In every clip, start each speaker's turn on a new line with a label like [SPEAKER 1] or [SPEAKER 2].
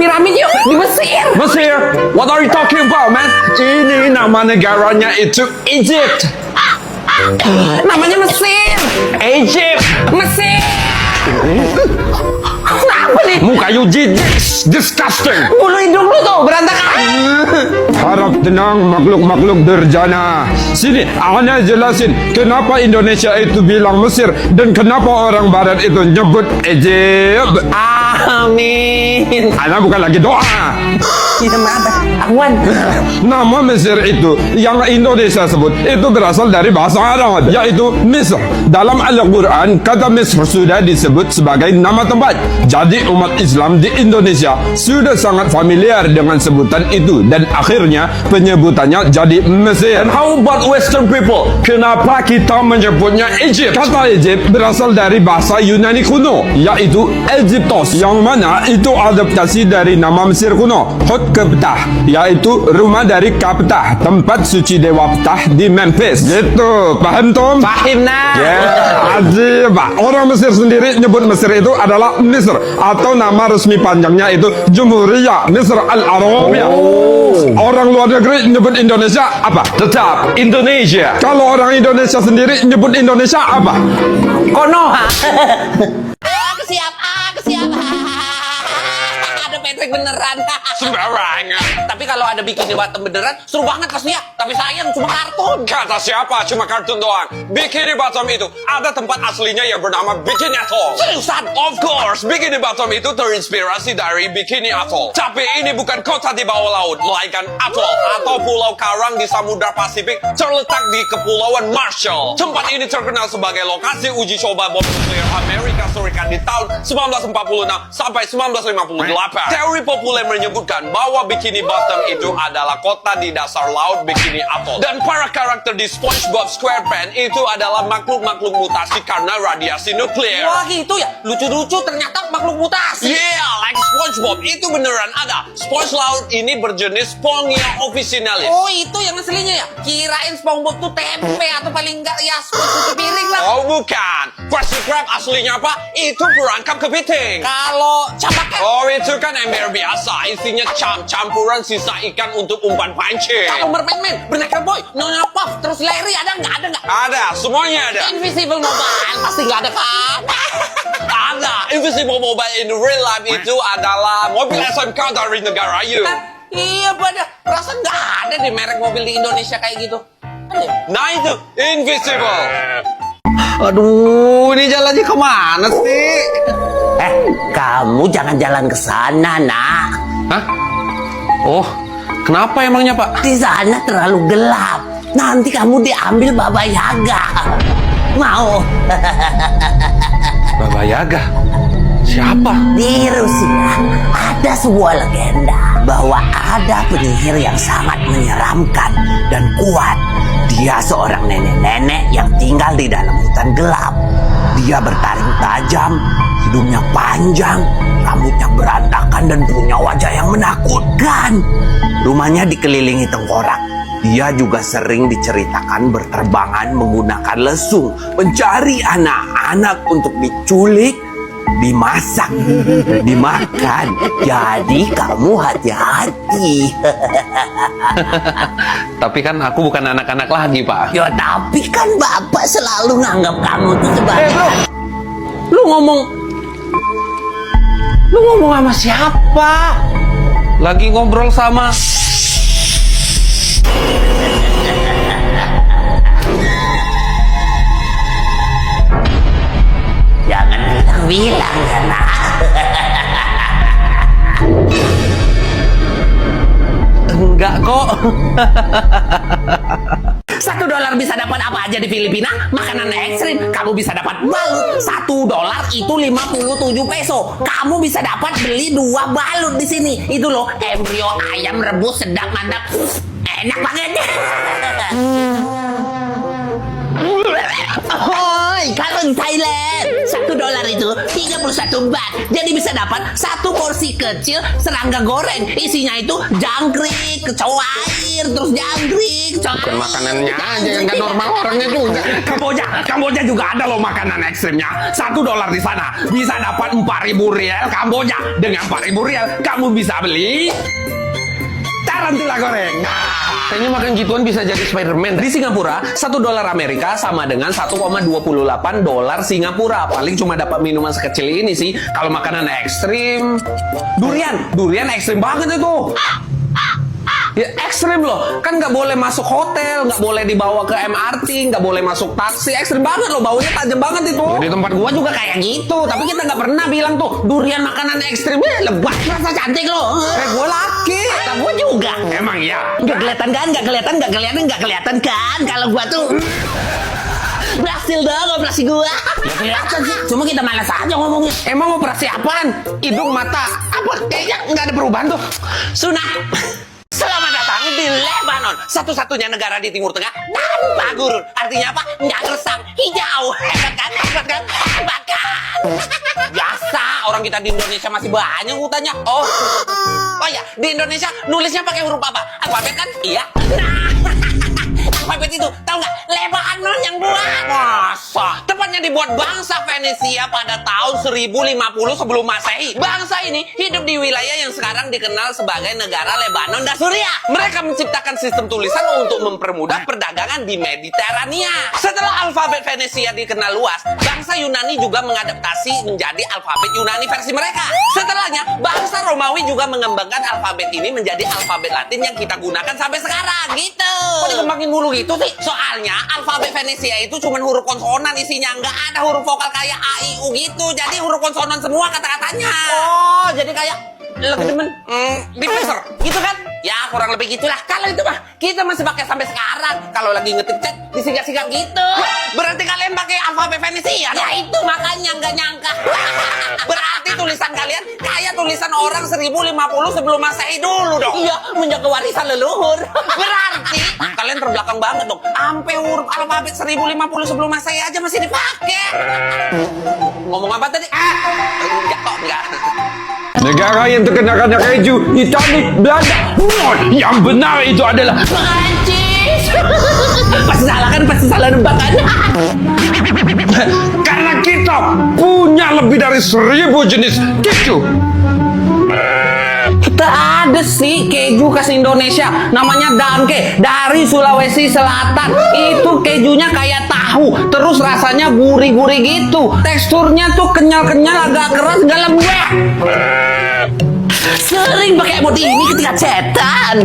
[SPEAKER 1] piramid yuk di Mesir.
[SPEAKER 2] Mesir? What are you talking about, man? Ini nama negaranya itu Egypt.
[SPEAKER 1] Namanya Mesir.
[SPEAKER 2] Egypt.
[SPEAKER 1] Mesir. Kenapa nih?
[SPEAKER 2] Muka you disgusting.
[SPEAKER 1] Bulu hidung lu tuh berantakan.
[SPEAKER 2] Harap tenang makhluk-makhluk durjana. Sini, Ana jelasin kenapa Indonesia itu bilang Mesir dan kenapa orang Barat itu nyebut Egypt.
[SPEAKER 1] Amin.
[SPEAKER 2] Ana bukan lagi doa.
[SPEAKER 1] Kita apa? Akuan.
[SPEAKER 2] Nama Mesir itu yang Indonesia sebut itu berasal dari bahasa Arab, yaitu Misr. Dalam Al-Quran, kata Misr sudah disebut sebagai nama tempat. Jadi umat Islam di Indonesia sudah sangat familiar dengan sebutan itu dan akhirnya penyebutannya jadi Mesir. And how about Western people? Kenapa kita menyebutnya Egypt? Kata Egypt berasal dari bahasa Yunani kuno, yaitu Egyptos, yang mana itu adaptasi dari nama Mesir kuno, Ptah, yaitu rumah dari Kaptah, tempat suci Dewa Ptah di Memphis. Gitu, paham Tom?
[SPEAKER 1] Fahim nah.
[SPEAKER 2] Ya, ajib. Orang Mesir sendiri nyebut Mesir itu adalah Misr, atau nama resmi panjangnya itu Jumhuriyah Misr Al-Arabiyah. Orang luar negeri nyebut Indonesia apa? Tetap Indonesia. Kalau orang Indonesia sendiri nyebut Indonesia apa?
[SPEAKER 1] Konoha. Aku siap. Ada Patrick beneran.
[SPEAKER 2] Sembarangan.
[SPEAKER 1] Tapi kalau ada Bikini Bottom beneran, seru banget pastinya. Tapi sayang cuma kartun.
[SPEAKER 2] Kata siapa? Cuma kartun doang. Bikini Bottom itu ada tempat aslinya yang bernama Bikini Atoll.
[SPEAKER 1] Seriusan?
[SPEAKER 2] Of course, Bikini Bottom itu terinspirasi dari Bikini Atoll. Tapi ini bukan kota di bawah laut, melainkan atoll atau pulau karang di Samudra Pasifik terletak di Kepulauan Marshall. Tempat ini terkenal sebagai lokasi uji coba bom nuklir Amerika Serikat di tahun 1946 sampai 1958. Teori populer menyebutkan bahwa Bikini Bottom itu adalah kota di dasar laut Bikini Atoll. Dan para karakter di SpongeBob SquarePants itu adalah makhluk-makhluk mutasi karena radiasi nuklir.
[SPEAKER 1] Wah gitu ya? Lucu-lucu ternyata makhluk mutasi.
[SPEAKER 2] Yeah, like SpongeBob itu beneran ada. Sponge laut ini berjenis Spongia officinalis.
[SPEAKER 1] Oh itu yang aslinya ya? Kirain SpongeBob tuh tempe atau paling enggak ya sponge cuci piring lah.
[SPEAKER 2] Oh bukan. Krusty Krab aslinya apa? Itu perangkap kepiting.
[SPEAKER 1] Kalau cabaknya?
[SPEAKER 2] Oh itu kan ember biasa. Isinya campuran sisa ikan untuk umpan pancing.
[SPEAKER 1] Kalau Mermaid Man, Boneka Boy, Nona Puff, terus Larry ada nggak?
[SPEAKER 2] Ada, semuanya ada.
[SPEAKER 1] Invisible Mobile pasti nggak ada kan?
[SPEAKER 2] Ada. Invisible Mobile in real life itu adalah mobil SMK dari negara you.
[SPEAKER 1] Iya pada perasaan nggak ada deh merek mobil di Indonesia kayak gitu. Ada ya?
[SPEAKER 2] Nah itu Invisible.
[SPEAKER 3] Aduh, ini jalannya kemana sih?
[SPEAKER 1] Kamu jangan jalan ke sana, Nak.
[SPEAKER 3] Hah? Oh, kenapa emangnya, Pak?
[SPEAKER 1] Di sana terlalu gelap. Nanti kamu diambil Baba Yaga. Mau?
[SPEAKER 3] Baba Yaga? Siapa?
[SPEAKER 1] Di Rusia ada sebuah legenda bahwa ada penyihir yang sangat menyeramkan dan kuat. Dia seorang nenek-nenek yang tinggal di dalam hutan gelap. Dia bertaring tajam, hidungnya panjang, rambutnya berantakan dan punya wajah yang menakutkan. Rumahnya dikelilingi tengkorak. Dia juga sering diceritakan berterbangan menggunakan lesung, mencari anak-anak untuk diculik, dimasak, dimakan. Jadi kamu hati-hati.
[SPEAKER 3] Tapi kan aku bukan anak-anak lagi, Pak.
[SPEAKER 1] Ya tapi kan Bapak selalu nganggap kamu tuh sebagai...
[SPEAKER 3] Lu ngomong sama siapa? Lagi ngobrol sama...
[SPEAKER 1] Jangan bilang kan, Nak.
[SPEAKER 3] Enggak kok.
[SPEAKER 1] $1 bisa dapat apa aja di Filipina? Makanan ekstrim. Kamu bisa dapat balut. $1 itu 57 peso. Kamu bisa dapat beli 2 balut di sini. Itu loh, embrio ayam rebus sedap mantap. Enak banget. Hai, kalau di Thailand $1 itu 31 baht. Jadi bisa dapat satu porsi kecil serangga goreng. Isinya itu jangkrik, kecoa air, terus jangkrik, kecoa
[SPEAKER 3] Bukan
[SPEAKER 1] air.
[SPEAKER 3] makanannya aja yang nggak normal orangnya juga.
[SPEAKER 2] Kamboja juga ada loh makanan ekstrimnya. $1 di sana bisa dapat 4.000 rial Kamboja. Dengan 4.000 rial kamu bisa beli tarantula goreng.
[SPEAKER 3] Kayaknya makan gituan bisa jadi Spiderman. Di Singapura, $1 Amerika sama dengan 1,28 dolar Singapura. Paling cuma dapat minuman sekecil ini sih. Kalau makanan ekstrim, durian ekstrim banget itu. Ya ekstrim loh, kan nggak boleh masuk hotel, nggak boleh dibawa ke MRT, nggak boleh masuk taksi, ekstrim banget loh, baunya tajam banget itu.
[SPEAKER 1] Di tempat gua juga kayak gitu, tapi kita nggak pernah bilang tuh durian makanan ekstrimnya lebat, rasa cantik loh.
[SPEAKER 3] Gua laki.
[SPEAKER 1] Nah, gua juga.
[SPEAKER 2] Emang ya?
[SPEAKER 1] Nggak kelihatan kan? Nggak kelihatan kan? Kalau gua tuh berhasil dong operasi gua. Nggak kelihatan sih, cuma kita malas aja ngomongnya.
[SPEAKER 3] Emang operasi apaan? Hidung, mata, apa? Kayaknya nggak ada perubahan tuh.
[SPEAKER 1] Sunat. Selamat datang di Lebanon, satu-satunya negara di Timur Tengah tanpa gurun. Artinya apa? Nggak gersang, hijau. Hebat kan? Biasa, orang kita di Indonesia masih banyak hutannya. Oh ya, di Indonesia nulisnya pakai huruf apa? Alfabet kan? Iya. Nah, alfabet itu, tahu nggak? Lebanon yang buat. Masa? Tepatnya dibuat bangsa Venesia pada tahun 1050 sebelum Masehi. Bangsa ini hidup di wilayah yang sekarang dikenal sebagai negara Lebanon dan Suriah. Mereka menciptakan sistem tulisan untuk mempermudah perdagangan di Mediterania. Setelah alfabet Venesia dikenal luas, bangsa Yunani juga mengadaptasi menjadi alfabet Yunani versi mereka. Setelahnya, bangsa Romawi juga mengembangkan alfabet ini menjadi alfabet Latin yang kita gunakan sampai sekarang. Gitu. Kok dikembangin mulu gitu sih? Soalnya alfabet Venesia itu cuma huruf konsonan isinya, nggak ada huruf vokal kayak A, I, U gitu. Jadi huruf konsonan semua kata-katanya. Oh, jadi kayak lebih demen di peser gitu kan? Ya kurang lebih gitulah. Kalau itu mah kita masih pakai sampai sekarang. Kalau lagi ngetik chat disingkat-singkat gitu. Berarti kalian pakai alfabet Venesia? Ya itu makanya nggak nyangka. Berarti tulisan kalian kayak tulisan orang 1050 sebelum Masehi dulu dong. Iya, menjaga warisan leluhur. Berarti kalian terbelakang banget dong. Sampai huruf alfabet 1050 sebelum Masehi aja masih dipakai. Ngomong apa tadi? Enggak kok, enggak.
[SPEAKER 2] Negara yang terkena keju, Italia, Belanda. Yang benar itu adalah
[SPEAKER 1] Prancis. Pasti salah kan? Pasti salah nebak kan?
[SPEAKER 2] karena kita punya lebih dari 1.000 jenis keju.
[SPEAKER 1] Kita ada sih keju khas Indonesia, namanya Danke, dari Sulawesi Selatan. Itu kejunya kayak tahu, terus rasanya gurih-gurih gitu. Teksturnya tuh kenyal-kenyal, agak keras, gak lembek. Sering pakai emot ini ketika cetan.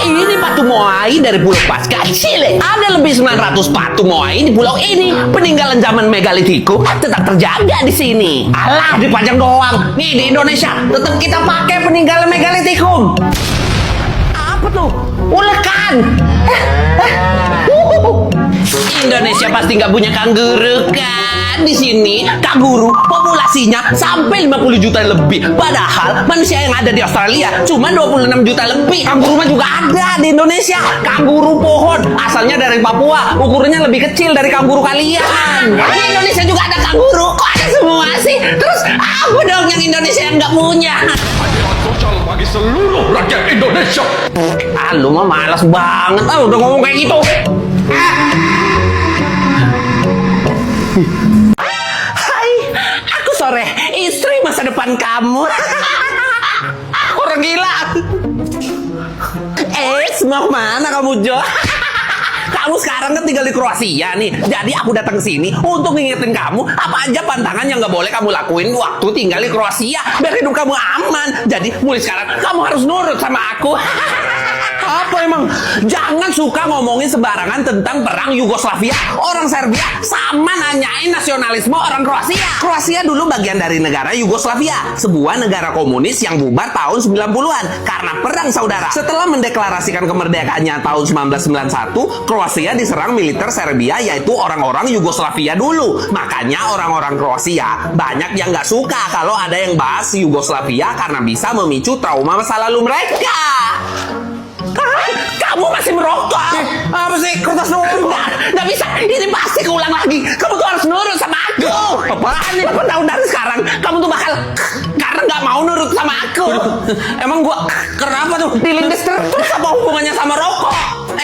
[SPEAKER 1] Ini patung Moai dari Pulau Pasca, Chile. Ada lebih 900 patung Moai di pulau ini. Peninggalan zaman megalitikum tetap terjaga di sini. Alah, dipajang doang. Nih di Indonesia tetap kita pakai peninggalan megalitikum. Apa tuh? Ulekan. Indonesia pasti nggak punya kanguru kan? Di sini kanguru populasinya sampai 50 juta lebih. Padahal manusia yang ada di Australia cuma 26 juta lebih. Kanguru mah juga ada di Indonesia. Kanguru pohon asalnya dari Papua, ukurannya lebih kecil dari kanguru kalian. Di Indonesia juga ada kanguru. Kok ada semua sih? Terus apa dong yang Indonesia yang nggak punya?
[SPEAKER 2] Sosial bagi seluruh rakyat Indonesia.
[SPEAKER 1] Ah, lu mah malas banget. Udah ngomong kayak gitu. Hai, aku Sore, istri masa depan kamu. Orang gila. Mau mana kamu, Jo? Kamu sekarang kan tinggal di Kroasia nih. Jadi aku datang ke sini untuk ngingetin kamu apa aja pantangan yang nggak boleh kamu lakuin waktu tinggal di Kroasia biar hidup kamu aman. Jadi mulai sekarang kamu harus nurut sama aku. Apa emang? Jangan suka ngomongin sembarangan tentang perang Yugoslavia. Orang Serbia sama nanyain nasionalisme orang Kroasia. Kroasia dulu bagian dari negara Yugoslavia, sebuah negara komunis yang bubar tahun 90-an karena perang saudara. Setelah mendeklarasikan kemerdekaannya tahun 1991, Kroasia diserang militer Serbia, yaitu orang-orang Yugoslavia dulu. Makanya orang-orang Kroasia banyak yang nggak suka kalau ada yang bahas Yugoslavia karena bisa memicu trauma masa lalu mereka. Kamu masih merokok.
[SPEAKER 3] Apa sih? Kertas nurut.
[SPEAKER 1] Nggak bisa. Ini pasti keulang lagi. Kamu tuh harus nurut sama aku.
[SPEAKER 3] Apaan nih?
[SPEAKER 1] Apa tahu dari sekarang kamu tuh bakal karena nggak mau nurut sama aku.
[SPEAKER 3] Emang gua kenapa tuh?
[SPEAKER 1] Dilindes terus apa hubungannya sama rokok?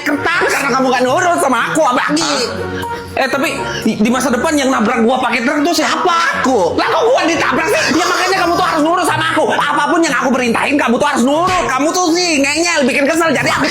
[SPEAKER 1] Kertas karena kamu gak nurut sama aku, abagi.
[SPEAKER 3] Tapi di masa depan yang nabrak gua pakai truk tuh siapa?
[SPEAKER 1] Aku. Lah kok gua ditabrak sih? Ya makanya kamu tuh harus nurut sama aku. Apapun yang aku perintahin kamu tuh harus nurut. Kamu tuh sih ngeyel bikin kesel. Jadi aku